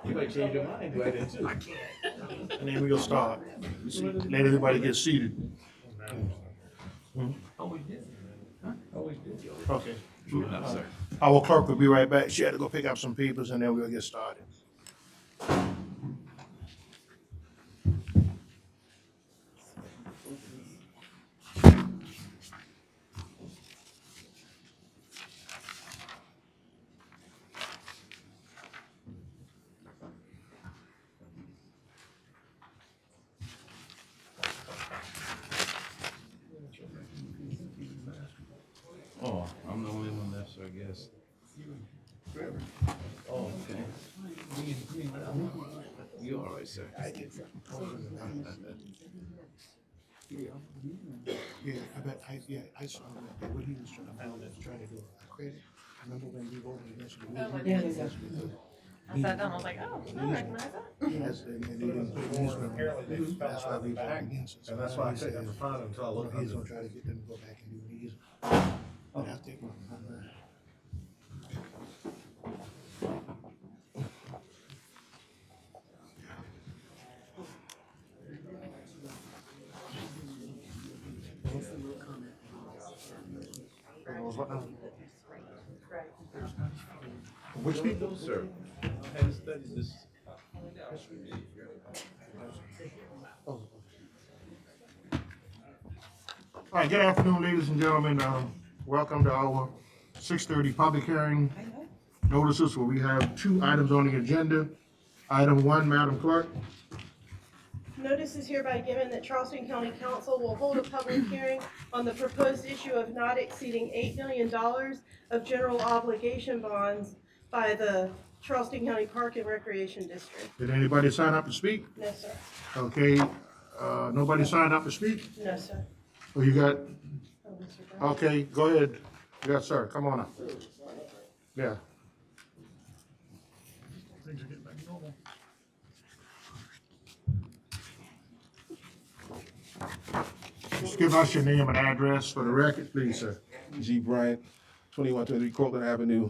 You might change your mind right then too. And then we'll start. Let everybody get seated. Always did. Huh? Always did. Okay. True enough, sir. Our clerk will be right back. She had to go pick up some papers and then we'll get started. Oh, I'm the only one left, so I guess. Oh, okay. You all right, sir? Yeah, I saw that what he was trying to do a credit. Remember when we voted against the I sat down, I was like, oh, I recognize that. Yes, and they didn't put the easement. That's why we voted against it. And that's why I couldn't ever find him until I looked He's under. gonna try to get them to go back and do the easement. But I think, Which people, sir? I had studied this. all right, good afternoon, ladies and gentlemen. Welcome to our 6:30 public hearing notices where we have 2 items on the agenda. Item 1, Madam Clerk. Notice is hereby given that Charleston County Council will hold a public hearing on the proposed issue of not exceeding $8 million of general obligation bonds by the Charleston County Park and Recreation District. Did anybody sign up to speak? No, sir. Okay, nobody signed up to speak? No, sir. Oh, you got, Oh, Mr. Brown. okay, go ahead. Yes, sir, come on up. Yeah. Things are getting back to normal. Just give us your name and address for the record, please, sir. G. Bryant, 2123 Cortland Avenue,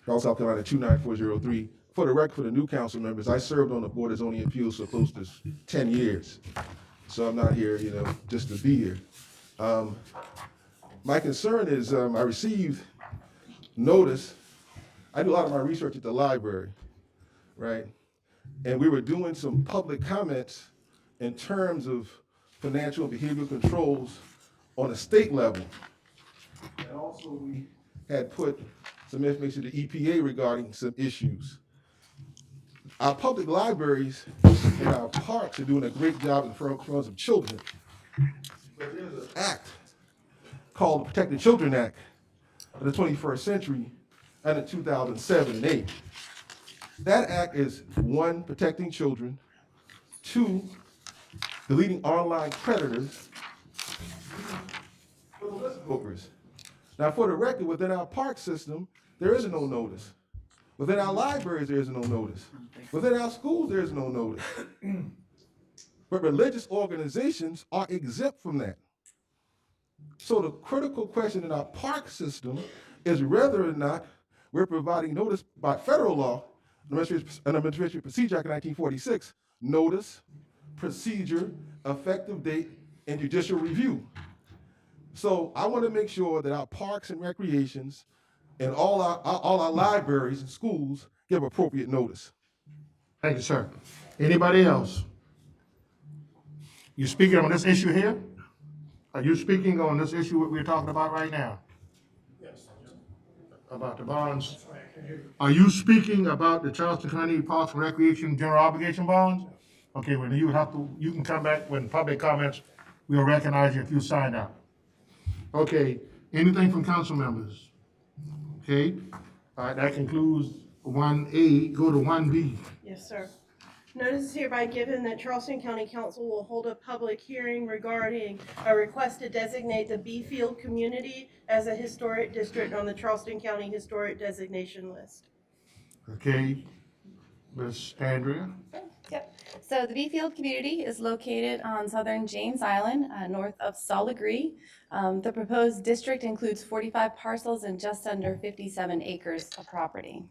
Charleston, South Carolina, 29403. For the record, for the new council members, I served on the Board of Zoning Appeals for close to 10 years. So I'm not here, just to be here. My concern is I received notice. I do a lot of my research at the library, right? And we were doing some public comments in terms of financial and behavioral controls on a state level. And also we had put some information to EPA regarding some issues. Our public libraries and our parks are doing a great job in front of children. But there's an act called the Protecting Children Act of the 21st century and in 2007 and 8. That act is 1, protecting children, 2, deleting online predators, for the whistleblowers. Now, for the record, within our park system, there is no notice. Within our libraries, there is no notice. Within our schools, there is no notice. But religious organizations are exempt from that. So the critical question in our park system is whether or not we're providing notice by federal law, Administrative Procedure Act of 1946, notice, procedure, effective date, and judicial review. So I want to make sure that our parks and recreations and all our libraries and schools give appropriate notice. Thank you, sir. Anybody else? You speaking on this issue here? Are you speaking on this issue that we're talking about right now? Yes. About the bonds? Are you speaking about the Charleston County Parks and Recreation General Obligation Bonds? Okay, well, you can come back when public comments. We'll recognize you if you sign up. Okay, anything from council members? Okay, all right, that concludes 1A, go to 1B. Yes, sir. Notice is hereby given that Charleston County Council will hold a public hearing regarding a request to designate the Beefield community as a historic district on the Charleston County Historic Designation List. Okay, Ms. Andrea? Yep. So the Beefield community is located on southern James Island, north of Soligree. The proposed district includes 45 parcels and just under 57 acres of property.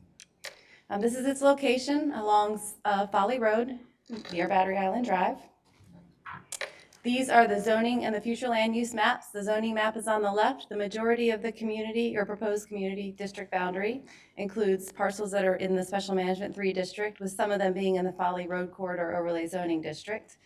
This is its location along Folly Road near Battery Island Drive. These are the zoning and the future land use maps. The zoning map is on the left. The majority of the community or proposed community district boundary includes parcels that are in the Special Management 3 district, with some of them being in the Folly Road Corridor Overlay Zoning District.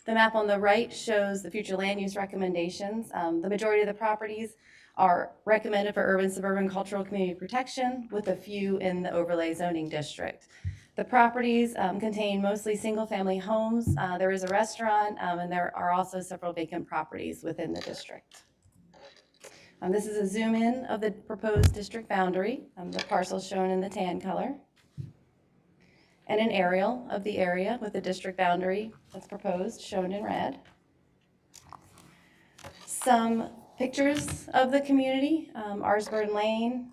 The map on the right shows the future land use recommendations. The majority of the properties are recommended for urban, suburban, cultural community protection, with a few in the Overlay Zoning District. The properties contain mostly single-family homes. There is a restaurant, and there are also several vacant properties within the district. This is a zoom-in of the proposed district boundary, the parcels shown in the tan color, and an aerial of the area with the district boundary that's proposed, shown in red. Some pictures of the community, Arsburn Lane,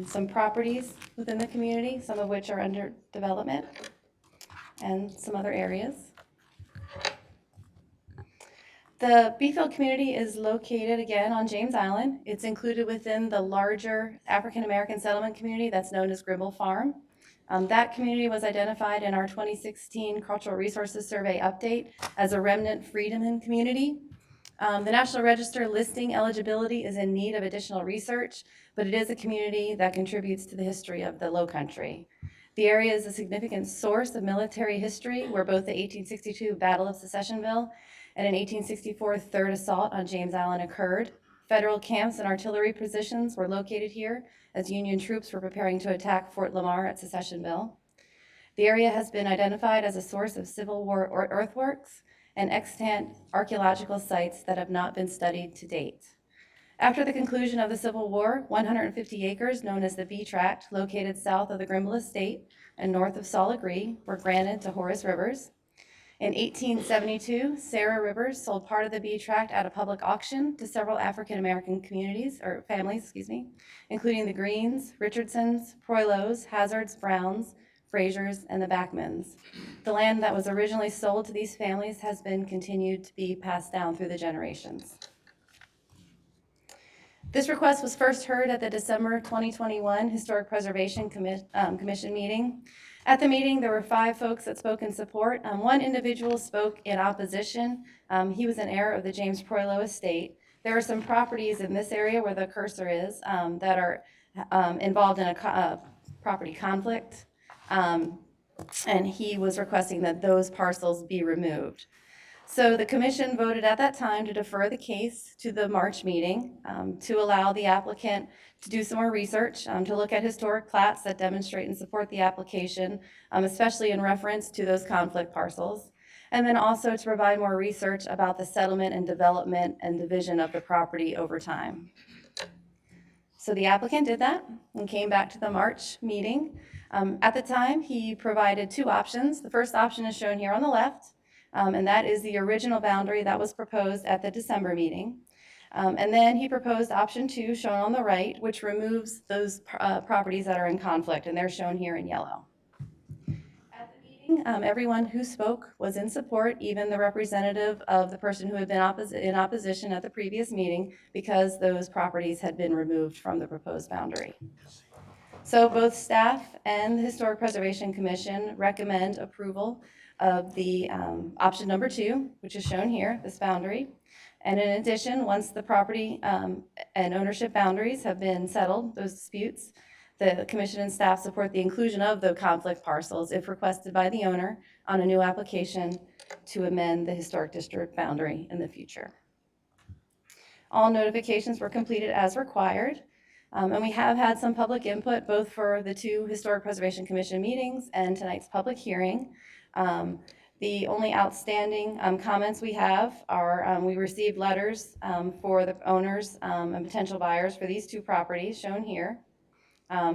some properties within the community, some of which are under development, and some other areas. The Beefield community is located again on James Island. It's included within the larger African American settlement community that's known as Grimble Farm. That community was identified in our 2016 Cultural Resources Survey update as a remnant freedmen community. The National Register listing eligibility is in need of additional research, but it is a community that contributes to the history of the Lowcountry. The area is a significant source of military history, where both the 1862 Battle of Secessionville and an 1864 third assault on James Island occurred. Federal camps and artillery positions were located here as Union troops were preparing to attack Fort Lamar at Secessionville. The area has been identified as a source of Civil War earthworks and extant archaeological sites that have not been studied to date. After the conclusion of the Civil War, 150 acres known as the B Tract, located south of the Grimble Estate and north of Saul Agree, were granted to Horace Rivers. In 1872, Sarah Rivers sold part of the B Tract at a public auction to several African American families, including the Greens, Richardsons, Proilos, Hazards, Browns, Frasers, and the Backmans. The land that was originally sold to these families has been continued to be passed down through the generations. This request was first heard at the December 2021 Historic Preservation Commission meeting. At the meeting, there were 5 folks that spoke in support. One individual spoke in opposition. He was an heir of the James Proilo estate. There are some properties in this area where the cursor is that are involved in a property conflict. And he was requesting that those parcels be removed. So the commission voted at that time to defer the case to the March meeting to allow the applicant to do some more research, to look at historic plats that demonstrate and support the application, especially in reference to those conflict parcels, and then also to provide more research about the settlement and development and division of the property over time. So the applicant did that and came back to the March meeting. At the time, he provided 2 options. The first option is shown here on the left, and that is the original boundary that was proposed at the December meeting. And then he proposed option 2, shown on the right, which removes those properties that are in conflict, and they're shown here in yellow. At the meeting, everyone who spoke was in support, even the representative of the person who had been in opposition at the previous meeting, because those properties had been removed from the proposed boundary. So both staff and the Historic Preservation Commission recommend approval of the option number 2, which is shown here, this boundary. And in addition, once the property and ownership boundaries have been settled, those disputes, the commission and staff support the inclusion of the conflict parcels if requested by the owner on a new application to amend the historic district boundary in the future. All notifications were completed as required. And we have had some public input both for the 2 Historic Preservation Commission meetings and tonight's public hearing. The only outstanding comments we have are we received letters for the owners and potential buyers for these 2 properties shown here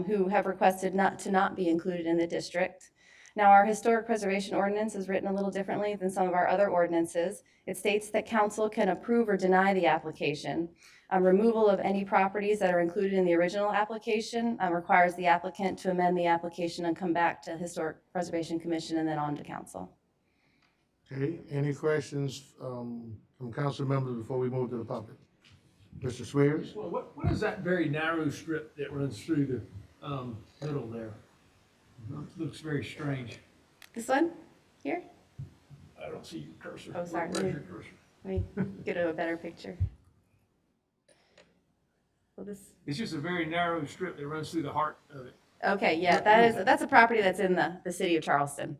who have requested not to be included in the district. Now, our historic preservation ordinance is written a little differently than some of our other ordinances. It states that council can approve or deny the application. Removal of any properties that are included in the original application requires the applicant to amend the application and come back to Historic Preservation Commission and then on to council. Okay, any questions from council members before we move to the public? Mr. Swears? Well, what is that very narrow strip that runs through the middle there? Looks very strange. This one here? I don't see your cursor. Oh, sorry. Where's your cursor? Let me get a better picture. Well, this. It's just a very narrow strip that runs through the heart of it. Okay, yeah, that's a property that's in the city of Charleston.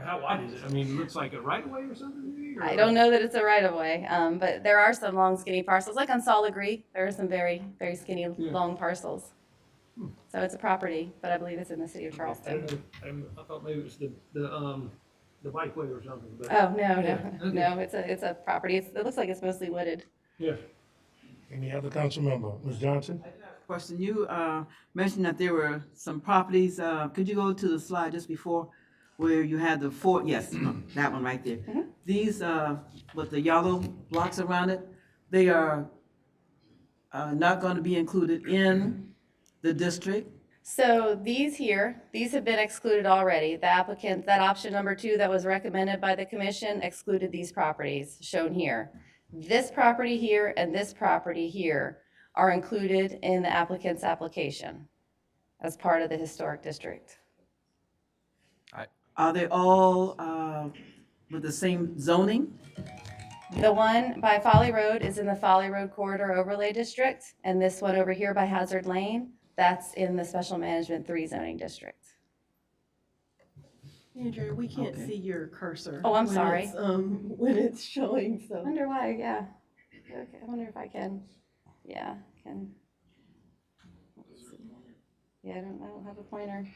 How wide is it? I mean, it looks like a right of way or something maybe? Or- I don't know that it's a right of way, but there are some long skinny parcels, like on Solid Green, there are some very, very skinny, long parcels. So it's a property, but I believe it's in the city of Charleston. I thought maybe it was the bikeway or something, but. Oh, no, Yeah, okay. no, it's a property, it looks like it's mostly wooded. Yeah. Any other council member? Ms. Johnson? Question, you mentioned that there were some properties, could you go to the slide just before where you had the four, yes, that one right there. These, with the yellow blocks around it, they are not going to be included in the district? So these have been excluded already. The applicant, that option number 2 that was recommended by the commission excluded these properties shown here. This property here and this property here are included in the applicant's application as part of the historic district. Are they all with the same zoning? The one by Folly Road is in the Folly Road Corridor Overlay District, and this one over here by Hazard Lane, that's in the Special Management 3 zoning district. Andrea, we can't Okay. see your cursor. Oh, I'm when sorry. it's, when it's showing, I so. wonder why, yeah. Okay, I wonder if I can, yeah, can. Let's see. Yeah, I don't have a pointer.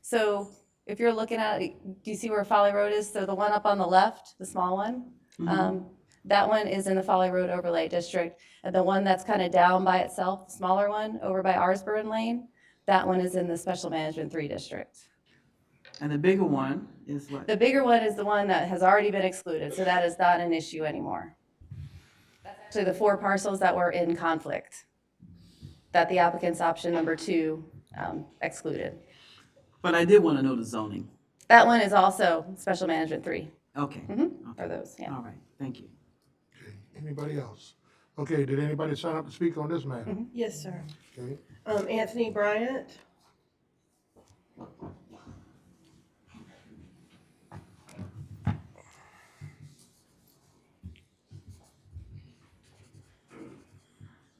So if you're looking at, do you see where Folly Road is? So the one up on the left, the small one, that one is in the Folly Road Overlay District. And the one that's kind of down by itself, the smaller one, over by Arsburn Lane, that one is in the Special Management 3 district. And the bigger one is what? The bigger one is the one that has already been excluded, so that is not an issue anymore. That's actually the 4 parcels that were in conflict, that the applicant's option number 2 excluded. But I did want to know the zoning. That one is also Special Management 3, Okay, are those, yeah. all right, thank you. Anybody else? Okay, did anybody sign up to speak on this matter? Yes, sir. Okay. Anthony Bryant.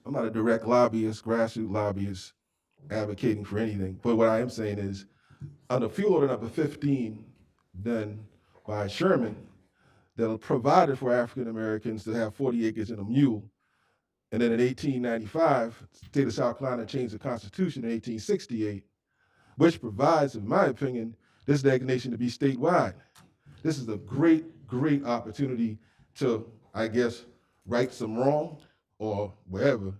I'm not a direct lobbyist, grassroots lobbyist, advocating for anything. But what I am saying is, under fuel order number 15, done by Sherman, that provided for African Americans to have 40 acres and a mule. And then in 1895, the state of South Carolina changed the Constitution in 1868, which provides, in my opinion, this designation to be statewide. This is a great, great opportunity to, I guess, right some wrong or wherever.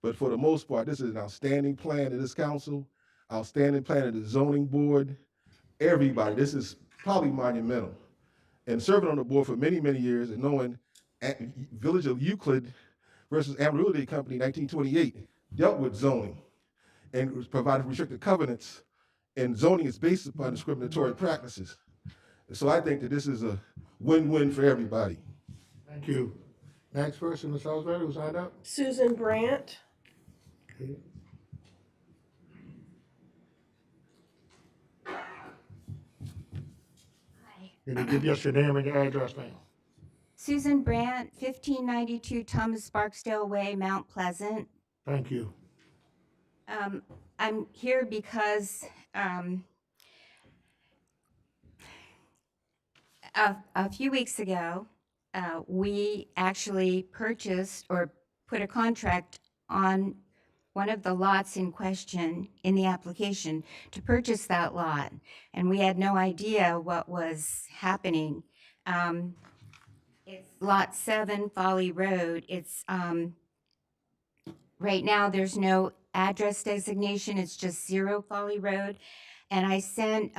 But for the most part, this is an outstanding plan of this council, outstanding plan of the zoning board, everybody. This is probably monumental. And serving on the board for many, many years and knowing Village of Euclid versus Amarillo Day Company, 1928, dealt with zoning and was provided restricted covenants, and zoning is based upon discriminatory practices. So I think that this is a win-win for everybody. Thank you. Next person, Ms. Salisbury, who signed up? Susan Brandt. Okay. Can you give us your name and your address, ma'am? Susan Brandt, 1592 Thomas Barksdale Way, Mount Pleasant. Thank you. I'm here because a few weeks ago, we actually purchased or put a contract on one of the lots in question in the application to purchase that lot. And we had no idea what was happening. It's Lot 7, Folly Road. It's, right now, there's no address designation. It's just 0 Folly Road. And I sent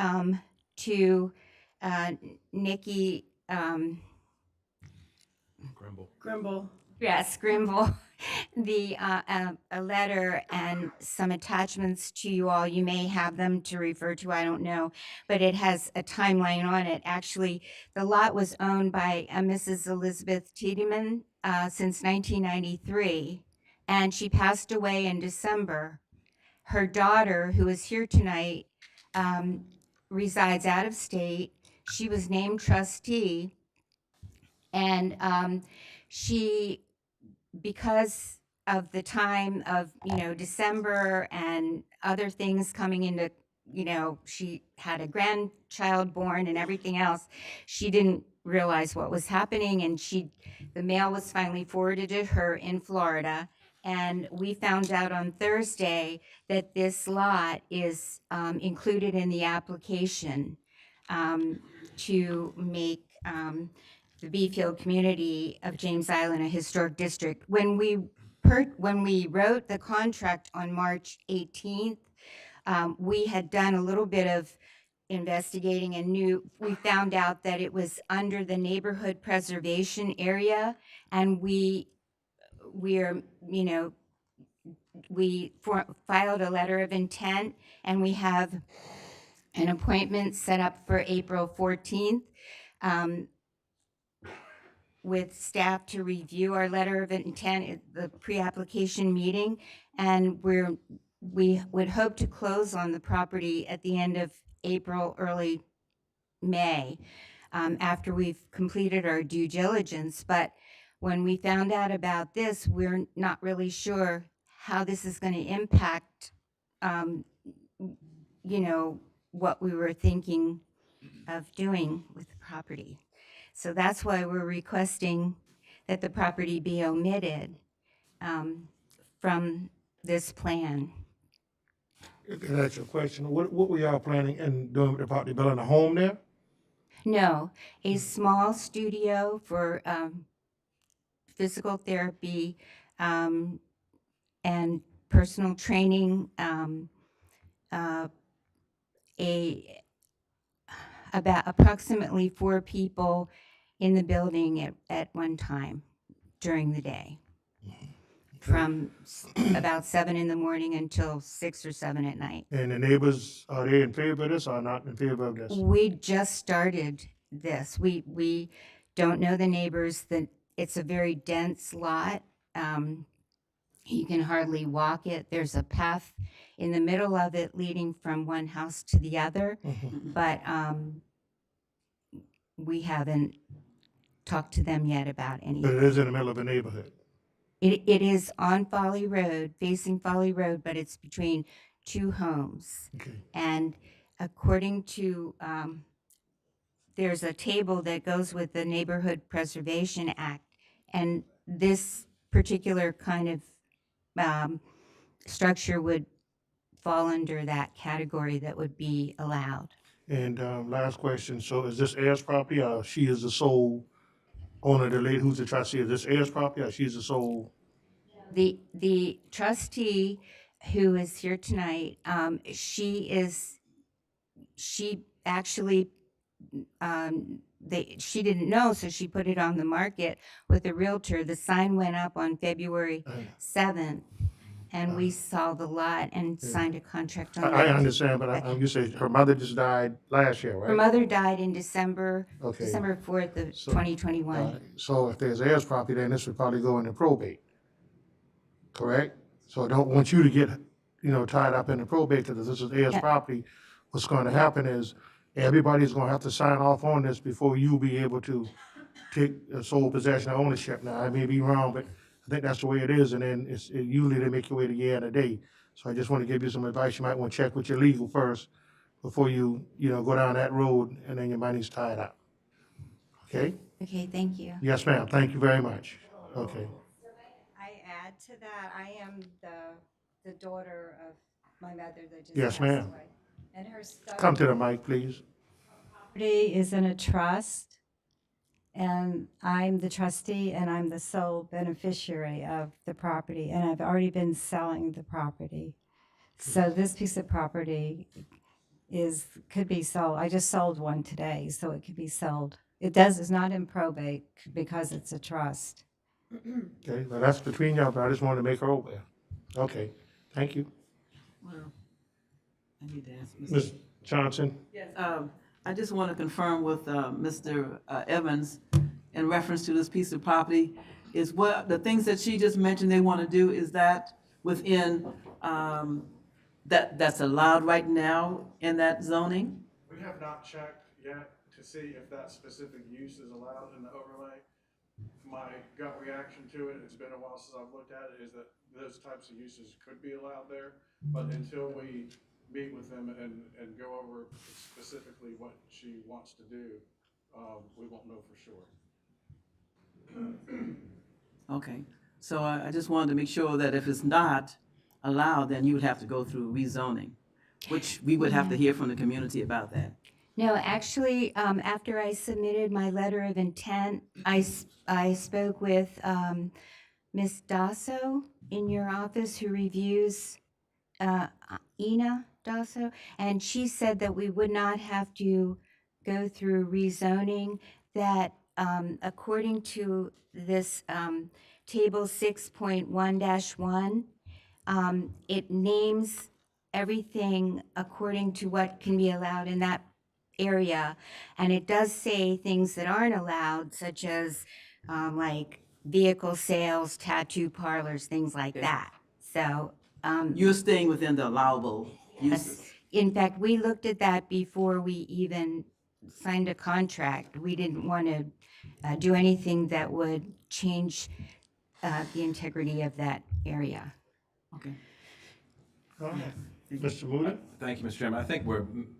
to Nikki, Grimble. yes, Grimble, a letter and some attachments to you all. You may have them to refer to, I don't know, but it has a timeline on it. Actually, the lot was owned by Mrs. Elizabeth Tiedemann since 1993, and she passed away in December. her daughter, who is here tonight, resides out of state. She was named trustee, and she, because of the time of, December and other things coming into, she had a grandchild born and everything else, she didn't realize what was happening, and the mail was finally forwarded to her in Florida, and we found out on Thursday that this lot is included in the application to make the Beefield community of James Island a historic district. When we wrote the contract on March 18th, we had done a little bit of investigating and we found out that it was under the neighborhood preservation area, and we filed a letter of intent, and we have an appointment set up for April 14th with staff to review our letter of intent at the pre-application meeting, and we would hope to close on the property at the end of April, early May, after we've completed our due diligence. But when we found out about this, we're not really sure how this is going to impact, what we were thinking of doing with the property. So that's why we're requesting that the property be omitted from this plan. Can I ask you a question? What were y'all planning and doing with the property? Building a home there? No, a small studio for physical therapy and personal training, about approximately 4 people in the building at one time during the day, from about 7 in the morning until 6 or 7 at night. And the neighbors, are they in favor of this or not in favor of this? We just started this. We don't know the neighbors. It's a very dense lot. You can hardly walk it. There's a path in the middle of it leading from one house to the other, but we haven't talked to them yet about But anything. it is in the middle of a neighborhood. It is on Folly Road, facing Folly Road, but it's between 2 homes. Okay. And according to, there's a table that goes with the Neighborhood Preservation Act, and this particular kind of structure would fall under that category that would be allowed. And last question, so is this heirs property or she is the sole owner, the lady who's the trustee? Is this heirs property or she's the sole? The trustee who is here tonight, she actually, she didn't know, so she put it on the market with a realtor. The sign went up on February 7th, and we saw the lot and signed a contract on I it. understand, but you say her mother just died last year, right? Her mother died in December Okay. 4th of So, 2021. So if there's heirs property, then this would probably go into probate, correct? So I don't want you to get, tied up in the probate, because if this is heirs property, what's going to happen is everybody's going to have to sign off on this before you be able to take sole possession of ownership. Now, I may be wrong, but I think that's the way it is, and then usually they make you wait a year and a day. So I just want to give you some advice. You might want to check with your legal first before you, go down that road, and then your money's tied up. Okay? Okay, thank you. Yes, ma'am. Thank you very much. Okay. I add to that, I am the daughter of my mother that just Yes, passed ma'am. away. And her Come to the mic, please. property is in a trust, and I'm the trustee, and I'm the sole beneficiary of the property, and I've already been selling the property. So this piece of property could be sold. I just sold one today, so it could be sold. It's not in probate because it's a trust. Okay, well, that's between y'all, but I just wanted to make her aware. Okay, thank you. Well, I need to ask Mr. Ms. Johnson? Yes, I just want to confirm with Mr. Evans in reference to this piece of property, is what, the things that she just mentioned they want to do, is that within that's allowed right now in that zoning? We have not checked yet to see if that specific use is allowed in the overlay. My gut reaction to it, it's been a while since I've looked at it, is that those types of uses could be allowed there. But until we meet with them and go over specifically what she wants to do, we won't know for sure. Okay, so I just wanted to make sure that if it's not allowed, then you would have to go through rezoning, which we would have to hear from the community about that. No, actually, after I submitted my letter of intent, I spoke with Ms. Dasso in your office who reviews, Ina Dasso, and she said that we would not have to go through rezoning, that according to this table 6.1-1, it names everything according to what can be allowed in that area. And it does say things that aren't allowed, such as like vehicle sales, tattoo parlors, things like that. So, You're staying within the allowable uses. in fact, we looked at that before we even signed a contract. We didn't want to do anything that would change the integrity of that area. Okay. Go ahead. Mr. Moody? Thank you, Mr. Chairman. I think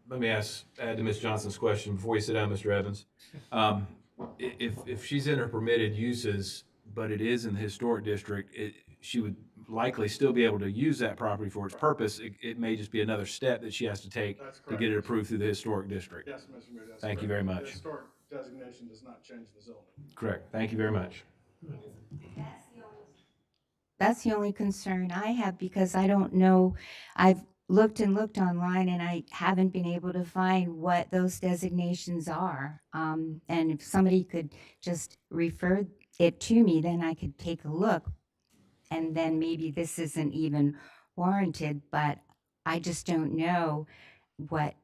let me add to Ms. Johnson's question before you sit down, Mr. Evans. If she's in her permitted uses, but it is in the historic district, she would likely still be able to use that property for its purpose. It may just be another step that she has to take That's to correct. get it approved through the historic district. Yes, Mr. Moody, that's Thank you correct. very The much. historic designation does not change the zoning. Correct. Thank you very much. That's the only concern I have, because I don't know, I've looked and looked online and I haven't been able to find what those designations are. And if somebody could just refer it to me, then I could take a look. And then maybe this isn't even warranted, but I just don't know what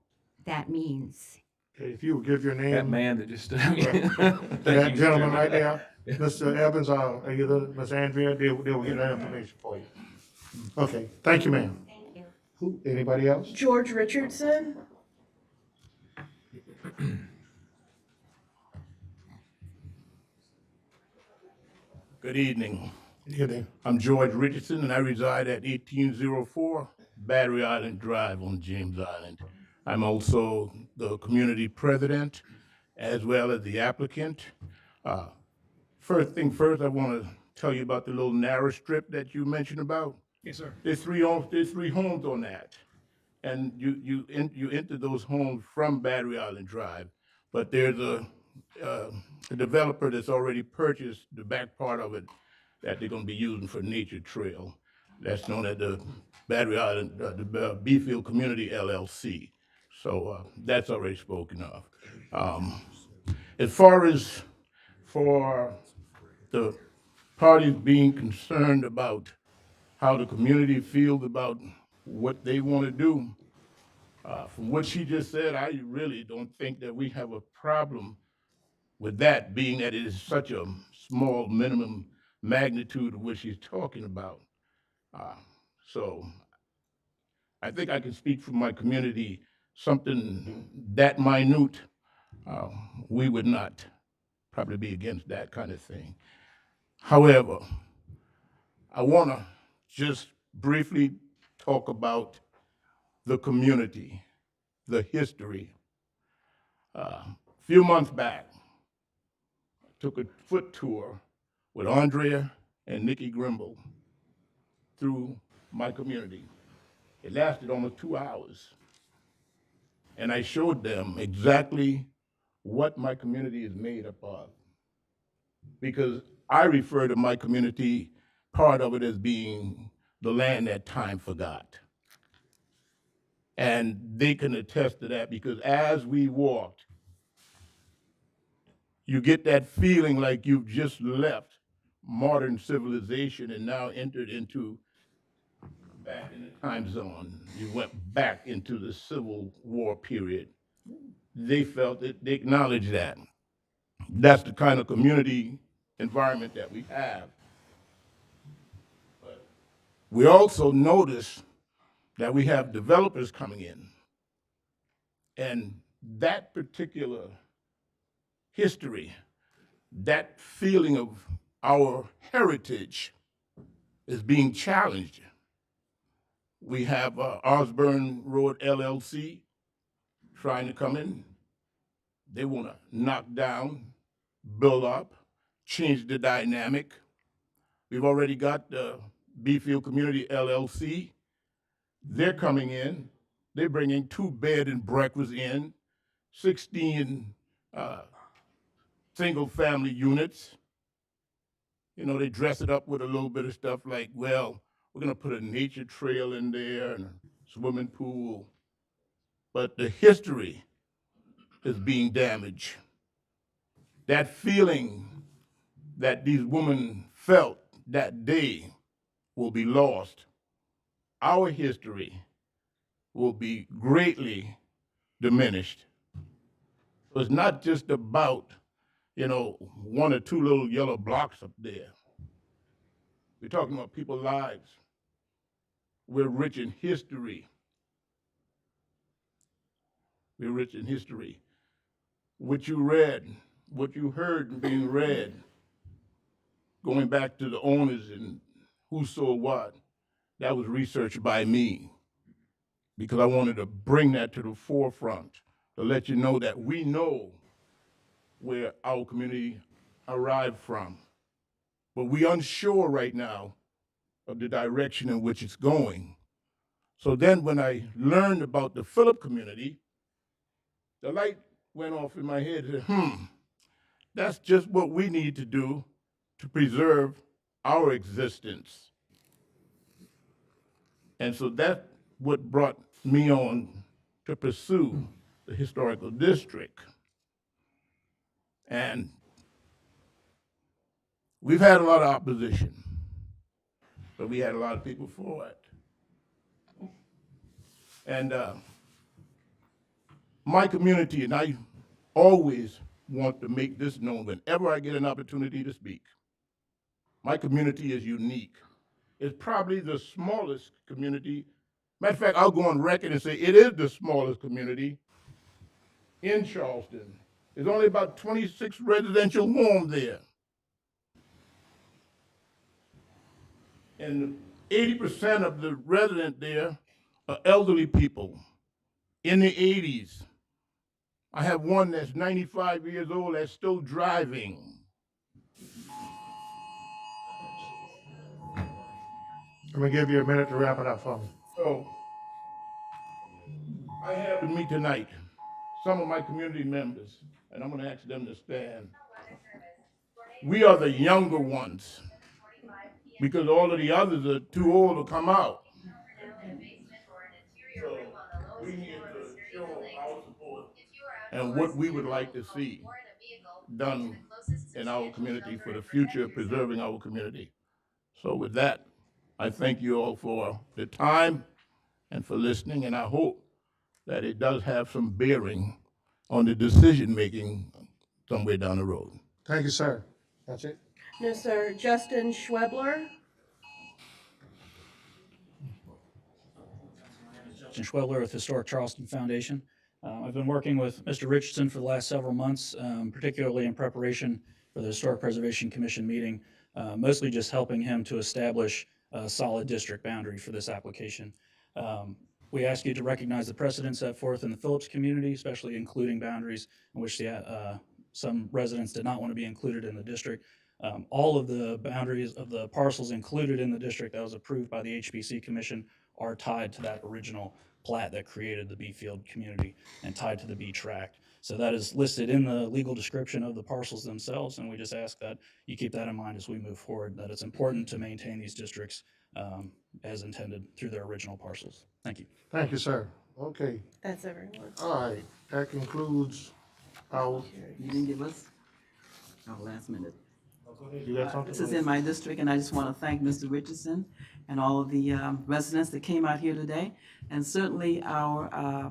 that means. Okay, if you would give your name. That man that just. That gentleman right there, Mr. Evans, either Ms. Andrea, they will get that information for you. Okay, thank you, ma'am. Thank you. Who, anybody else? George Richardson. Good evening. Evening. I'm George Richardson, and I reside at 1804 Battery Island Drive on James Island. I'm also the community president as well as the applicant. First thing first, I want to tell you about the little narrow strip that you mentioned about. Yes, sir. There's three homes on that, and you enter those homes from Battery Island Drive, but there's a developer that's already purchased the back part of it that they're going to be using for nature trail. That's known as the Battery Island, the Beefield Community LLC. So that's already spoken of. As far as for the parties being concerned about how the community feels about what they want to do, from what she just said, I really don't think that we have a problem with that, being that it is such a small minimum magnitude of what she's talking about. So I think I can speak for my community, something that minute, we would not probably be against that kind of thing. However, I want to just briefly talk about the community, the history. A few months back, I took a foot tour with Andrea and Nikki Grimble through my community. It lasted almost 2 hours. And I showed them exactly what my community is made up of. Because I refer to my community, part of it as being the land that time forgot. And they can attest to that, because as we walked, you get that feeling like you've just left modern civilization and now entered into back in the time zone. You went back into the Civil War period. They felt it, they acknowledged that. That's the kind of community environment that we have. But we also notice that we have developers coming in. And that particular history, that feeling of our heritage is being challenged. We have Osborne Road LLC trying to come in. They want to knock down, build up, change the dynamic. We've already got the Beefield Community LLC. They're coming in. They're bringing 2 bed and breakfasts in, 16 single family units. You know, they dress it up with a little bit of stuff like, well, we're gonna put a nature trail in there and a swimming pool. But the history is being damaged. That feeling that these women felt that day will be lost. Our history will be greatly diminished. So it's not just about, 1 or 2 little yellow blocks up there. We're talking about people's lives. We're rich in history. We're rich in history. What you read, what you heard being read, going back to the owners and who sold what, that was researched by me because I wanted to bring that to the forefront to let you know that we know where our community arrived from. But we're unsure right now of the direction in which it's going. So then when I learned about the Phillip community, the light went off in my head and said, that's just what we need to do to preserve our existence. And so that's what brought me on to pursue the historical district. And we've had a lot of opposition, but we had a lot of people for it. And my community, and I always want to make this known whenever I get an opportunity to speak, my community is unique. It's probably the smallest community. Matter of fact, I'll go on record and say it is the smallest community in Charleston. There's only about 26 residential homes there. And 80% of the residents there are elderly people in the 80s. I have one that's 95 years old that's still driving. I'm gonna give you a minute to wrap it up for me. So I have with me tonight some of my community members, and I'm gonna ask them to stand. We are the younger ones because all of the others are too old to come out. So we need to show our support and what we would like to see done in our community for the future of preserving our community. So with that, I thank you all for the time and for listening, and I hope that it does have some bearing on the decision-making somewhere down the road. Thank you, sir. That's it? No, sir. Justin Schwebler. Justin Schwebler with Historic Charleston Foundation. I've been working with Mr. Richardson for the last several months, particularly in preparation for the Historic Preservation Commission meeting, mostly just helping him to establish a solid district boundary for this application. We ask you to recognize the precedents set forth in the Phillips community, especially including boundaries in which some residents did not want to be included in the district. All of the boundaries of the parcels included in the district that was approved by the HBC Commission are tied to that original plat that created the Beefield community and tied to the B tract. So that is listed in the legal description of the parcels themselves, and we just ask that you keep that in mind as we move forward, that it's important to maintain these districts as intended through their original parcels. Thank you. Thank you, sir. Okay, That's everyone. all right, that concludes our, You didn't give us our last minute. you got something? This is in my district, and I just want to thank Mr. Richardson and all of the residents that came out here today, and certainly our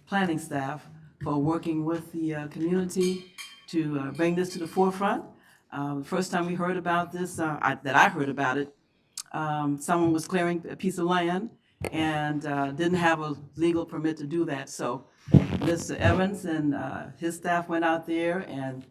planning staff for working with the community to bring this to the forefront. The first time we heard about this, that I heard about it, someone was clearing a piece of land, and didn't have a legal permit to do that. So Mr. Evans and his staff went out there and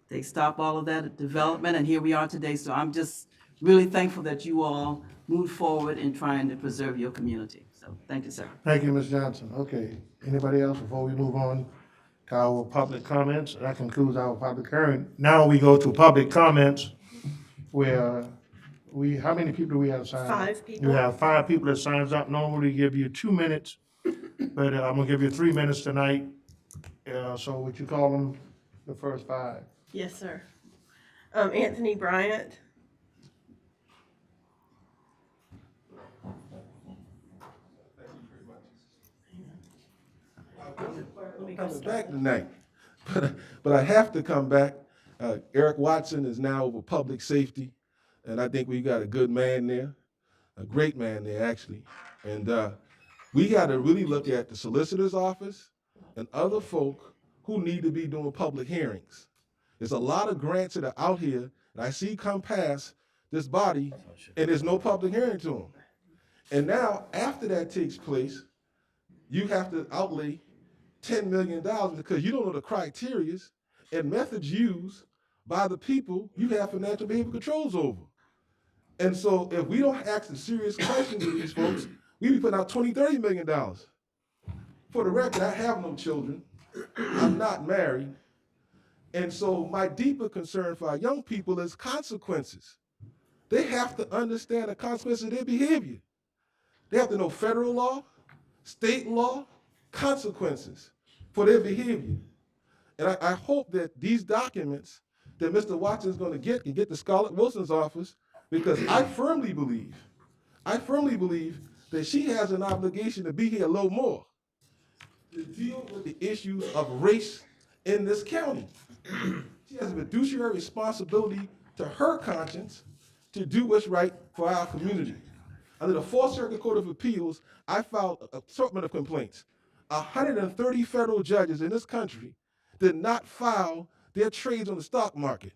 they stopped all of that development, and here we are today. So I'm just really thankful that you all moved forward in trying to preserve your community. So thank you, sir. Thank you, Ms. Johnson. Okay, anybody else before we move on to our public comments? That concludes our public hearing. Now we go to public comments where how many people do we have signed up? 5 people. You have 5 people that signs up. Normally give you 2 minutes, but I'm gonna give you 3 minutes tonight. So would you call them the first 5? Yes, sir. Anthony Bryant. Coming back tonight, but I have to come back. Eric Watson is now over public safety, and I think we got a good man there, a great man there actually, and we got to really look at the solicitor's office and other folk who need to be doing public hearings. There's a lot of grants that are out here that I see come past this body, and there's no public hearing to them. And now, after that takes place, you have to outlay $10 million because you don't know the criteria and methods used by the people you have financial behavior controls over. And so if we don't ask the serious questions of these folks, we be putting out $20, $30 million. For the record, I have no children. I'm not married. And so my deeper concern for our young people is consequences. They have to understand the consequences of their behavior. They have to know federal law, state law, consequences for their behavior. And I hope that these documents that Mr. Watson is going to get can get to Scarlett Wilson's office, because I firmly believe that she has an obligation to be here a little more to deal with the issues of race in this county. She has a fiduciary responsibility to her conscience to do what's right for our community. Under the Fourth Circuit Court of Appeals, I filed an assortment of complaints. 130 federal judges in this country did not file their trades on the stock market.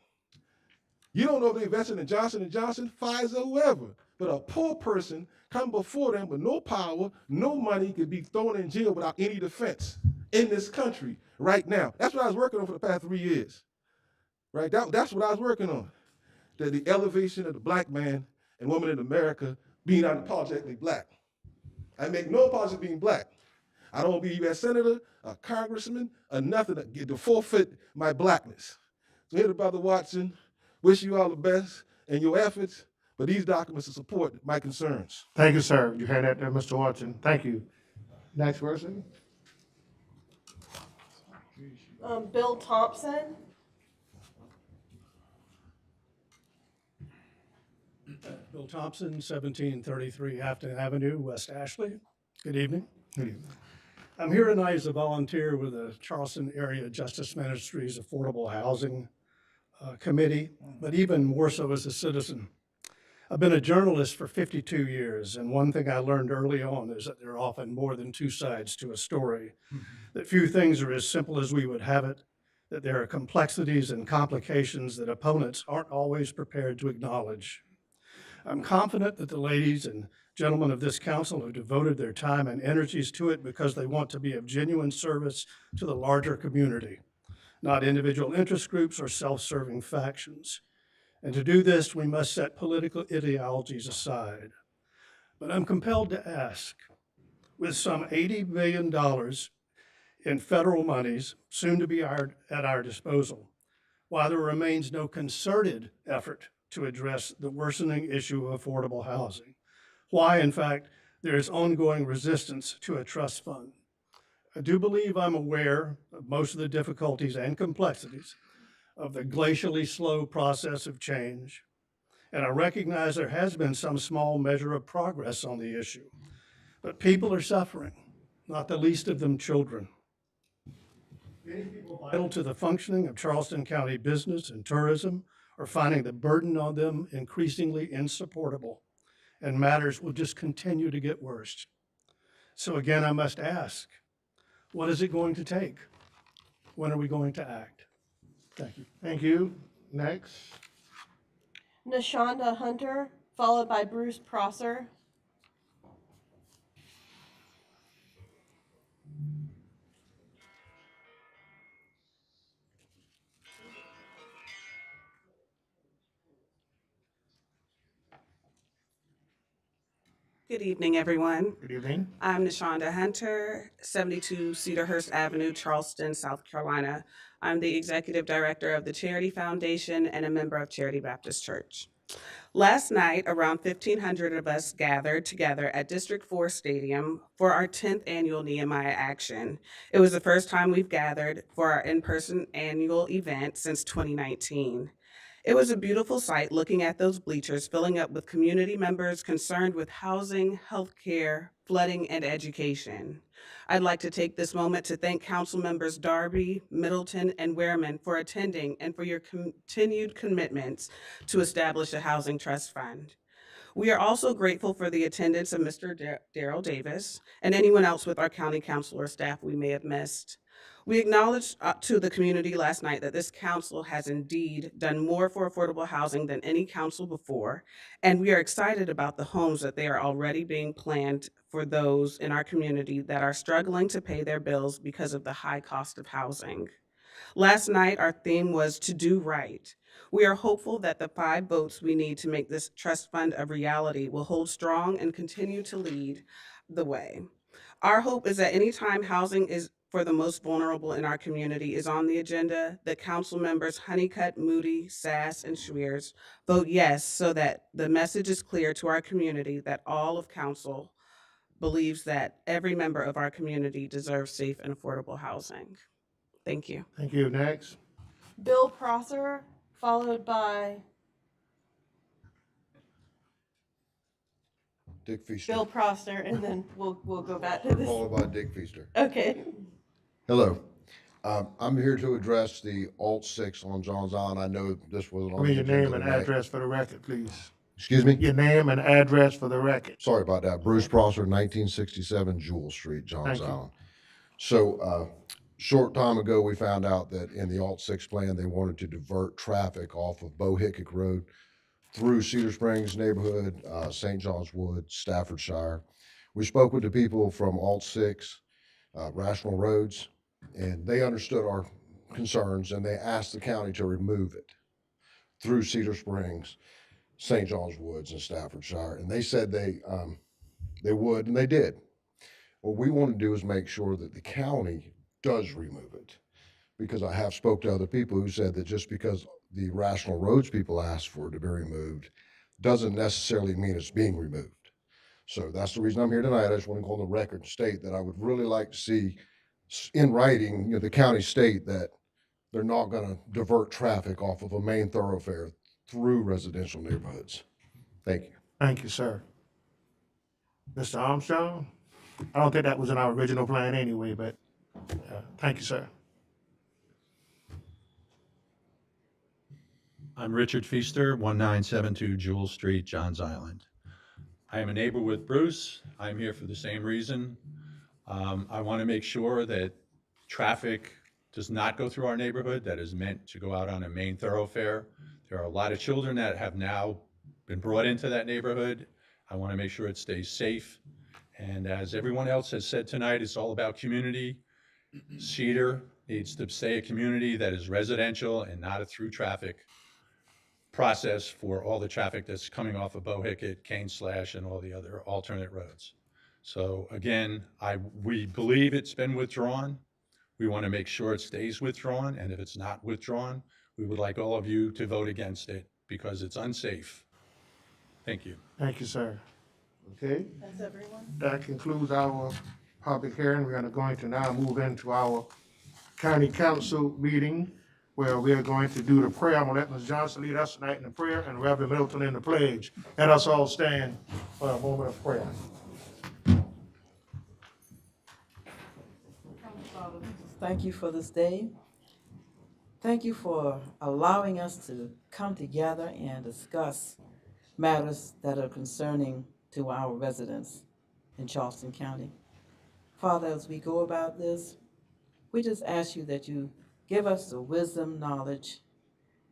You don't know if they invested in Johnson & Johnson, Pfizer, whoever, but a poor person come before them with no power, no money, could be thrown in jail without any defense in this country right now. That's what I was working on for the past 3 years, right? That's what I was working on, the elevation of the black man and woman in America being unapologetically black. I make no apology for being black. I don't want to be a U.S. senator, a congressman, or nothing to forfeit my blackness. So here, Brother Watson, wish you all the best in your efforts, but these documents support my concerns. Thank you, sir. You heard that there, Mr. Watson. Thank you. Next person. Bill Thompson. Bill Thompson, 1733 Afton Avenue, West Ashley. Good evening. Good evening. I'm here tonight as a volunteer with the Charleston Area Justice Ministry's Affordable Housing Committee, but even more so as a citizen. I've been a journalist for 52 years, and one thing I learned early on is that there are often more than 2 sides to a story, that few things are as simple as we would have it, that there are complexities and complications that opponents aren't always prepared to acknowledge. I'm confident that the ladies and gentlemen of this council have devoted their time and energies to it because they want to be of genuine service to the larger community, not individual interest groups or self-serving factions. And to do this, we must set political ideologies aside. But I'm compelled to ask, with some $80 billion in federal monies soon to be at our disposal, why there remains no concerted effort to address the worsening issue of affordable housing. Why, in fact, there is ongoing resistance to a trust fund. I do believe I'm aware of most of the difficulties and complexities of the glacially slow process of change, and I recognize there has been some small measure of progress on the issue. But people are suffering, not the least of them children. Many people vital to the functioning of Charleston County business and tourism are finding the burden on them increasingly insupportable, and matters will just continue to get worse. So again, I must ask, what is it going to take? When are we going to act? Thank you. Thank you. Next. Nashonda Hunter, followed by Bruce Prosser. Good evening, everyone. Good evening. I'm Nashonda Hunter, 72 Cedarhurst Avenue, Charleston, South Carolina. I'm the Executive Director of the Charity Foundation and a member of Charity Baptist Church. Last night, around 1,500 of us gathered together at District 4 Stadium for our 10th annual Nehemiah Action. It was the first time we've gathered for our in-person annual event since 2019. It was a beautiful sight looking at those bleachers filling up with community members concerned with housing, healthcare, flooding, and education. I'd like to take this moment to thank Council Members Darby, Middleton, and Wehrman for attending and for your continued commitments to establish a housing trust fund. We are also grateful for the attendance of Mr. Darrell Davis and anyone else with our county council or staff we may have missed. We acknowledged to the community last night that this council has indeed done more for affordable housing than any council before, and we are excited about the homes that they are already being planned for those in our community that are struggling to pay their bills because of the high cost of housing. Last night, our theme was to do right. We are hopeful that the 5 votes we need to make this trust fund a reality will hold strong and continue to lead the way. Our hope is that anytime housing is for the most vulnerable in our community is on the agenda, that council members Honeycutt, Moody, Sass, and Schweers vote yes so that the message is clear to our community that all of council believes that every member of our community deserves safe and affordable housing. Thank you. Thank you. Next. Bill Prosser, followed by Dick Feaster. Bill Prosser, and then we'll go back to this. Followed by Dick Feaster. Okay. Hello. I'm here to address the Alt 6 on Johns Island. I know this wasn't on Give me the your agenda name and tonight. address for the record, please. Excuse me? Your name and address for the record. Sorry about that. Bruce Prosser, 1967 Jewel Street, Johns Thank you. Island. So, short time ago, we found out that in the Alt 6 plan, they wanted to divert traffic off of Bohickok Road through Cedar Springs neighborhood, St. John's Wood, Staffordshire. We spoke with the people from Alt 6, Rational Roads, and they understood our concerns and they asked the county to remove it through Cedar Springs, St. John's Woods, and Staffordshire. And they said they would, and they did. What we want to do is make sure that the county does remove it, because I have spoke to other people who said that just because the Rational Roads people asked for it to be removed doesn't necessarily mean it's being removed. So that's the reason I'm here tonight. I just want to go on the record and state that I would really like to see in writing, the county state that they're not going to divert traffic off of a main thoroughfare through residential neighborhoods. Thank you. Thank you, sir. Mr. Armstrong? I don't think that was in our original plan anyway, but thank you, sir. I'm Richard Feaster, 1972 Jewel Street, Johns Island. I am a neighbor with Bruce. I'm here for the same reason. I want to make sure that traffic does not go through our neighborhood that is meant to go out on a main thoroughfare. There are a lot of children that have now been brought into that neighborhood. I want to make sure it stays safe. And as everyone else has said tonight, it's all about community. Cedar needs to stay a community that is residential and not a through traffic process for all the traffic that's coming off of Bohickok, Cane Slash, and all the other alternate roads. So again, we believe it's been withdrawn. We want to make sure it stays withdrawn, and if it's not withdrawn, we would like all of you to vote against it because it's unsafe. Thank you. Thank you, sir. Okay, That's everyone. that concludes our public hearing. We're going to now move into our county council meeting where we are going to do the prayer. I'm gonna let Ms. Johnson lead us tonight in the prayer and Reverend Middleton in the pledge. Let us all stand for a moment of prayer. Father, thank you for this day. Thank you for allowing us to come together and discuss matters that are concerning to our residents in Charleston County. Father, as we go about this, we just ask you that you give us the wisdom, knowledge,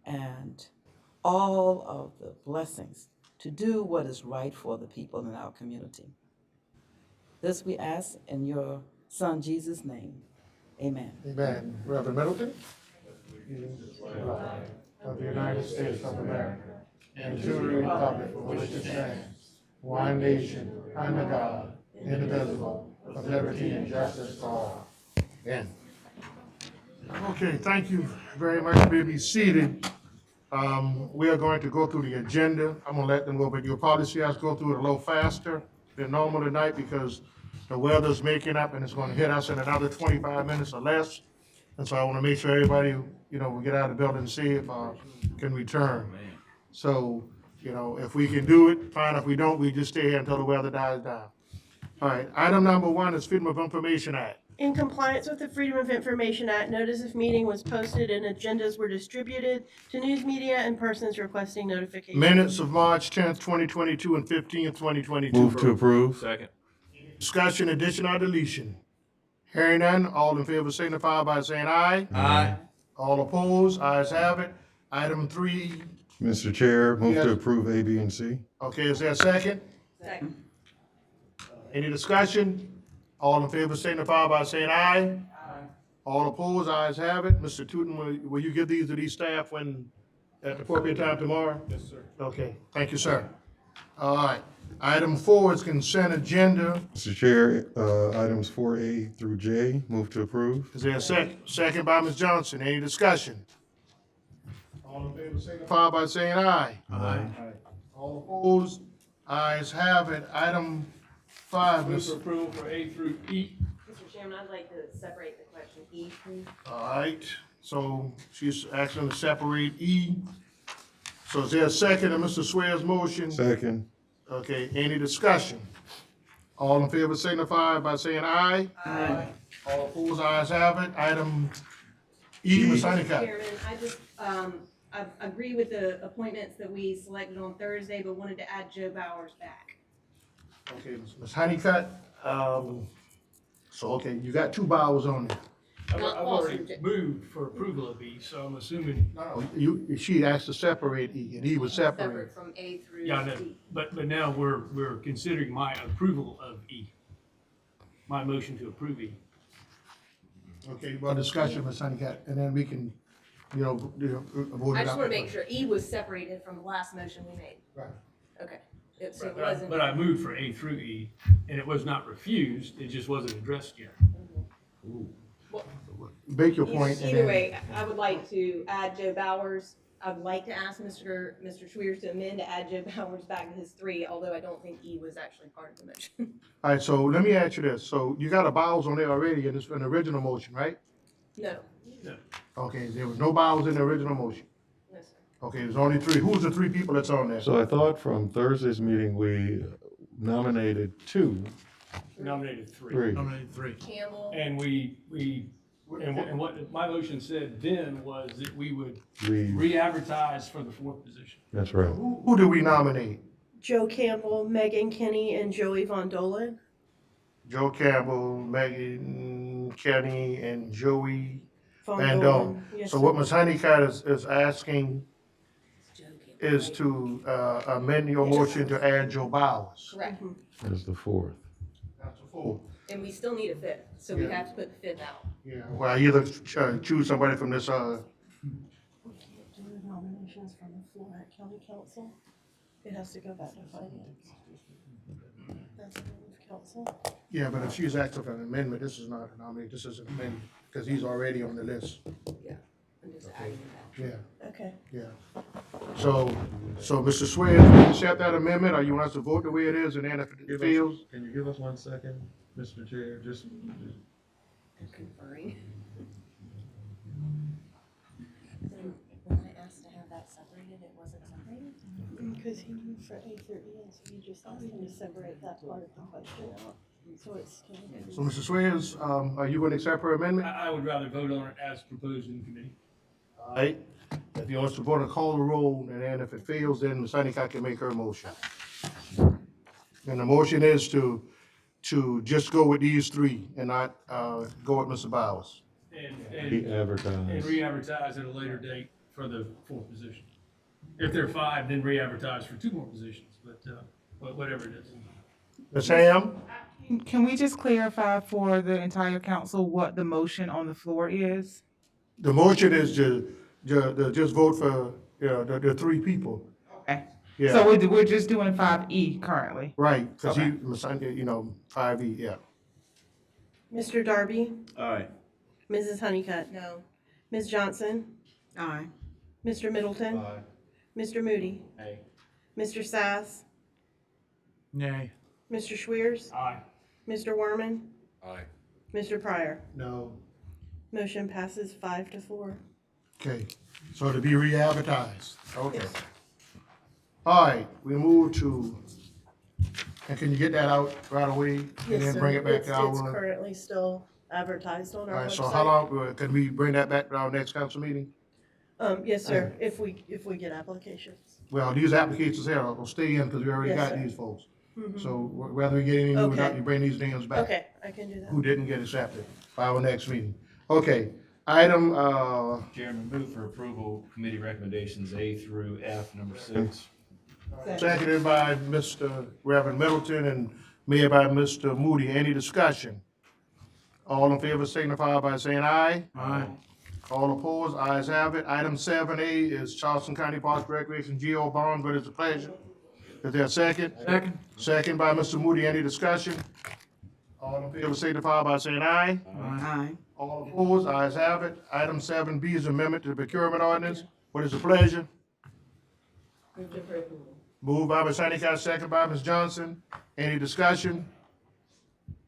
and all of the blessings to do what is right for the people in our community. This we ask in your Son, Jesus' name. Amen. Amen. Reverend Middleton? Of the United States of America and to the republic for which it stands, one nation, under God, indivisible, with liberty and justice for all. Amen. Okay, thank you very much. We'll be seated. We are going to go through the agenda. I'm gonna let them go, but you'll probably see us go through it a little faster than normal tonight because the weather's making up and it's gonna hit us in another 25 minutes or less. And so I wanna make sure everybody, we get out of the building and see if, can return. So, if we can do it, fine. If we don't, we just stay here until the weather dies down. All right, item number 1 is Freedom of Information Act. In compliance with the Freedom of Information Act, notice of meeting was posted and agendas were distributed to news media and persons requesting notification. Minutes of March 10th, 2022 and 15th, 2022. Move to approve. Second. Discussion, addition, or deletion? Hearing none, all in favor signify by saying aye. Aye. All opposed, ayes have it. Item 3, Mr. Chair, move Yes. to approve A, B, and C. okay, is there a second? Second. Any discussion? All in favor signify by saying aye. All opposed, ayes have it. Mr. Tootin, will you give these to these staff at the appropriate time tomorrow? Yes, sir. Okay, thank you, sir. All right, item 4 is consent agenda. Mr. Chair, items 4A through J, move to approve. Is there a second by Ms. Johnson? Any discussion? All in favor signify by saying aye. Aye. All opposed, ayes have it. Item 5, Move Ms. for approval for A through E. Mr. Chairman, I'd like to separate the question E, please. All right, so she's asking to separate E. So is there a second to Mr. Swear's motion? Second. Okay, any discussion? All in favor signify by saying aye. Aye. All opposed, ayes have it. Item E, Ms. Honeycutt. Chairman, I just, I agree with the appointments that we selected on Thursday, but wanted to add Joe Bowers back. Okay, Ms. Honeycutt, okay, you got 2 Bowers on there. I've already moved for approval of E, so I'm assuming, She asked to separate E, and E was separated. Separate from A through yeah, I know, E. but now we're considering my approval of E. My motion to approve E. Okay, well, discussion, Ms. Honeycutt, and then we can, vote it out. I just want to make sure E was separated from the last motion we made. Right. Okay. So it But I- wasn't. But I moved for A through E, and it was not refused, it just wasn't addressed yet. Make your point. and Either then- way, I would like to add Joe Bowers. I'd like to ask Mr. Schwiers to amend to add Joe Bowers back to his 3, although I don't think E was actually part of the motion. All right, so let me ask you this. So you got a Bowers on there already in an original motion, right? No, Okay, there was no Bowers in the original motion. no, sir. Okay, there's only 3. Who's the 3 people that's on there? So I thought from Thursday's meeting, we nominated 2. Nominated 3. Three. Nominated 3. Campbell. And and what my motion said then was that we would We, re-advertise for the 4th position. that's right. Who do we nominate? Joe Campbell, Megan Kinney, and Joey Von Dolan. Joe Campbell, Megan, Kenny, and Joey Von Van Dolan. Dolen. Yes, So sir. what Ms. Honeycutt is asking is to amend your motion to add Joe Bowers. Correct. As the 4th. That's a full. And we still need a 5th, so we Yeah. have to put the 5th out. Yeah, well, either choose somebody from this, We can't do nominations from the floor at county council. It has to go back to finance. That's the rule of council. yeah, but if she's asking for an amendment, this is not a nomination, this is an amendment, because he's already on the list. I'm just adding it back. Yeah, Okay. yeah. So Mr. Swayze, do you accept that amendment, or you want us to vote the way it is, and then if it fails? Can you give us 1 second, Mr. Chair? Just. Conferring. When I asked to have that separated, it wasn't separated? Because he moved for A through E, and so you just asked him to separate that part of the question out. So it's. So Mr. Swayze, are you going to accept her amendment? I would rather vote on it as proposed in committee. All right, if you want us to vote and call the roll, and then if it fails, then Ms. Honeycutt can make her motion. And the motion is to just go with these 3 and not, go with Mr. Bowers. And Re-advertise. re-advertise at a later date for the 4th position. If there are 5, then re-advertise for 2 more positions, but whatever it is. Ms. Ham? Can we just clarify for the entire council what the motion on the floor is? The motion is to just vote for, the 3 people. Okay. Yeah. So we're just doing 5E currently. Right, because Okay. he, 5E, yeah. Mr. Darby? Aye. Mrs. Honeycutt? No. Ms. Johnson? Aye. Mr. Middleton? Mr. Moody? Aye. Mr. Sass? Nay. Mr. Schwiers? Aye. Mr. Werman? Aye. Mr. Pryor? No. Motion passes 5-4. Okay, so to be re-advertised, okay. All right, we move to, and can you get that out right away? And Yes, then sir. bring it back It's to our, all currently still advertised on our right, website. so how long, can we bring that back to our next council meeting? Yes, sir, if we get applications. Well, these applications here will stay in because we already Yes, got sir. these folks. Mhm. So whether we get any new or not, Okay. you bring these names back. Okay, I can do that. Who didn't get accepted by our next meeting. Okay, item, Chairman, move for approval, committee recommendations A through F, number 6. seconded by Mr. Reverend Middleton and made by Mr. Moody. Any discussion? All in favor signify by saying aye. Aye. All opposed, ayes have it. Item 7A is Charleston County Parks Recreation GO bond. What is the pleasure? Is there a second? Second. Second by Mr. Moody. Any discussion? All in favor signify by saying aye. Aye. All opposed, ayes have it. Item 7B is amendment to the procurement ordinance. What is the pleasure? Moved by Ms. Honeycutt, second by Ms. Johnson. Any discussion?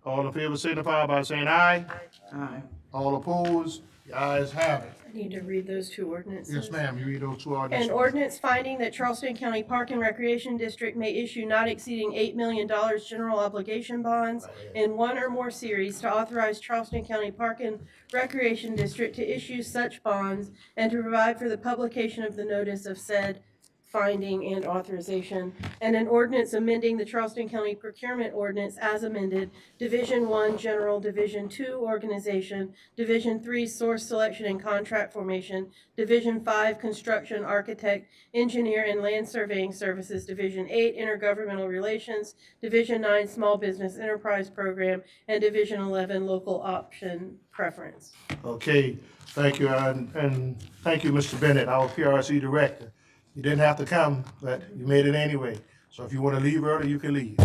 All in favor signify by saying aye. Aye. All opposed, the ayes have it. I need to read those two ordinances. Yes, ma'am, you read those two ordinances. An ordinance finding that Charleston County Park and Recreation District may issue not exceeding $8 million general obligation bonds in one or more series to authorize Charleston County Park and Recreation District to issue such bonds and to provide for the publication of the notice of said finding and authorization, and an ordinance amending the Charleston County Procurement Ordinance as amended, Division 1 General, Division 2 Organization, Division 3 Source Selection and Contract Formation, Division 5 Construction, Architect, Engineer, and Land Surveying Services, Division 8 Intergovernmental Relations, Division 9 Small Business Enterprise Program, and Division 11 Local Option Preference. Okay, thank you, and thank you, Mr. Bennett, our PRC Director. You didn't have to come, but you made it anyway. So if you want to leave early, you can leave.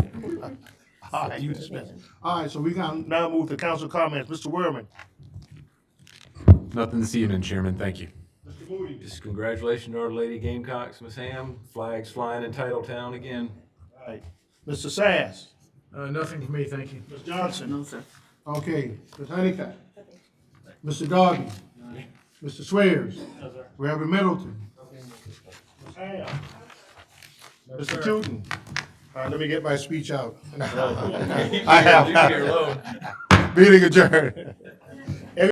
All right, you dismiss. All right, so we can now move to council comments. Mr. Werman. Nothing this evening, Chairman, thank you. Mr. Moody. Just congratulations to our Lady Gamecocks, Miss Ham, flags flying in Titletown again. All right. Mr. Sass. Nothing for me, thank you. Ms. Johnson. No, sir. Okay, Ms. Honeycutt. Mr. Darby. Mr. Swears. Reverend Middleton. Ms. Ham. Mr. Tootin. All right, let me get my speech out. I have. Meeting adjourned.